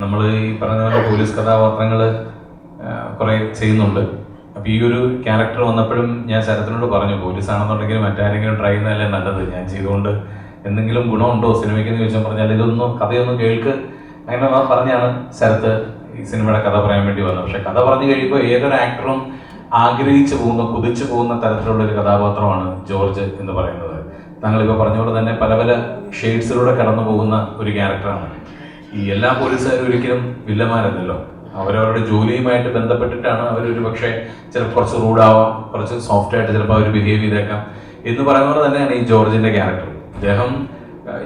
നമ്മൾ ഈ പറഞ്ഞ പോലെ പോലീസ് കഥാപാത്രങ്ങൾ കുറേ ചെയ്യുന്നുണ്ട്. അപ്പോൾ ഈ ഒരു ക്യാരക്ടർ വന്നപ്പോഴും ഞാൻ ശരത്തിനോട് പറഞ്ഞു, പോലീസാണെന്നുണ്ടെങ്കിൽ മറ്റാരെങ്കിലും ട്രൈ ചെയ്യുന്നതല്ലേ നല്ലത്, ഞാൻ ചെയ്തുകൊണ്ട് എന്തെങ്കിലും ഗുണമുണ്ടോ സിനിമയ്ക്ക് എന്ന് ചോദിച്ചാൽ പറഞ്ഞാൽ ഇതൊന്നും കഥയൊന്നും കേൾക്ക് അങ്ങനെ പറഞ്ഞാണ് ശരത്ത് ഈ സിനിമയുടെ കഥ പറയാൻ വേണ്ടി വന്നത്. പക്ഷെ കഥ പറഞ്ഞു കഴിയുമ്പോൾ ഏതൊരു ആക്ടറും ആഗ്രഹിച്ചു പോകുന്ന, കുതിച്ചു പോകുന്ന തരത്തിലുള്ള ഒരു കഥാപാത്രമാണ് ജോർജ് എന്ന് പറയുന്നത്. താങ്കളിപ്പോൾ പറഞ്ഞ പോലെ തന്നെ പല പല ഷെയ്ഡ്സിലൂടെ കടന്നു പോകുന്ന ഒരു ക്യാരക്ടറാണ്. ഈ എല്ലാ പോലീസുകാരും ഒരിക്കലും വില്ലന്മാരല്ലല്ലോ. അവരവരുടെ ജോലിയുമായിട്ട് ബന്ധപ്പെട്ടിട്ടാണ് അവരൊരു പക്ഷേ ചിലപ്പോൾ കുറച്ച് റൂഡാവാം, കുറച്ച് സോഫ്റ്റ് ആയിട്ട് ചിലപ്പോൾ അവർ ബിഹേവ് ചെയ്തേക്കാം എന്ന് പറയുന്ന പോലെ തന്നെയാണ് ഈ ജോർജിന്റെ ക്യാരക്ടർ. അദ്ദേഹം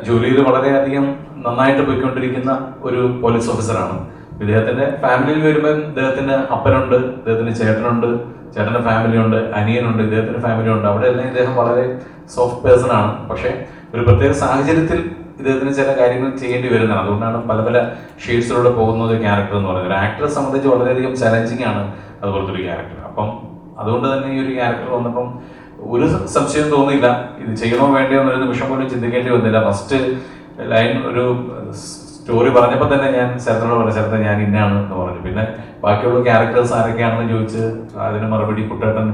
ജോലിയിൽ വളരെയധികം നന്നായിട്ട് പോയിക്കൊണ്ടിരിക്കുന്ന ഒരു പോലീസ് ഓഫീസറാണ്. ഇദ്ദേഹത്തിന്റെ ഫാമിലിയിൽ വരുമ്പോൾ ഇദ്ദേഹത്തിന് അപ്പനുണ്ട്, ഇദ്ദേഹത്തിന് ചേട്ടനുണ്ട്, ചേട്ടന്റെ ഫാമിലി ഉണ്ട്, അനിയനുണ്ട്, ഇദ്ദേഹത്തിന്റെ ഫാമിലി ഉണ്ട്. അവിടെ എല്ലാം ഇദ്ദേഹം വളരെ സോഫ്റ്റ് പേഴ്സൺ ആണ്. പക്ഷെ ഒരു പ്രത്യേക സാഹചര്യത്തിൽ ഇദ്ദേഹത്തിന് ചില കാര്യങ്ങൾ ചെയ്യേണ്ടി വരുന്നതാണ്. അതുകൊണ്ടാണ് പല പല ഷെയ്ഡ്സിലൂടെ പോകുന്ന ഒരു ക്യാരക്ടർ എന്ന് പറയുന്നത്. ഒരു ആക്ടറെ സംബന്ധിച്ച് വളരെയധികം ചലഞ്ചിങ് ആണ് അതുപോലത്തെ ഒരു ക്യാരക്ടർ. അപ്പം അതുകൊണ്ട് തന്നെ ഈ ഒരു ക്യാരക്ടർ വന്നപ്പം ഒരു സംശയം തോന്നിയില്ല, ഇത് ചെയ്യണോ വേണ്ടയോ എന്നൊരു നിമിഷം പോലും ചിന്തിക്കേണ്ടി വന്നില്ല. ഫസ്റ്റ് ലൈൻ ഒരു സ്റ്റോറി പറഞ്ഞപ്പോൾ തന്നെ ഞാൻ ശരത്തിനോട് പറഞ്ഞു, ശരത്തെ ഞാൻ ഇന്നാണ് എന്ന് പറഞ്ഞു. പിന്നെ ബാക്കിയുള്ള ക്യാരക്ടേഴ്സ് ആരൊക്കെയാണെന്ന് ചോദിച്ച് അതിന് മറുപടി കുട്ടേട്ടൻ,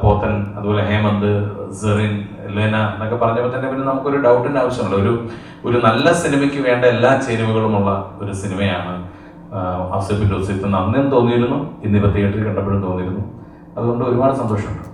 പോത്തൻ, അതുപോലെ ഹേമന്ത്, സെറിൻ, ലെന എന്നൊക്കെ പറഞ്ഞപ്പോൾ തന്നെ പിന്നെ നമുക്കൊരു ഡൗട്ടിന്റെ ആവശ്യമുള്ള ഒരു നല്ല സിനിമയ്ക്ക് വേണ്ട എല്ലാ ചേരുവകളുമുള്ള ഒരു സിനിമയാണ് ആസിഫിന്റെ ഒസിത്ത്. അന്നും തോന്നിയിരുന്നു, ഇന്നിപ്പോൾ തിയേറ്ററിൽ കണ്ടപ്പോഴും തോന്നിയിരുന്നു. അതുകൊണ്ട് ഒരുപാട് സന്തോഷമുണ്ട്.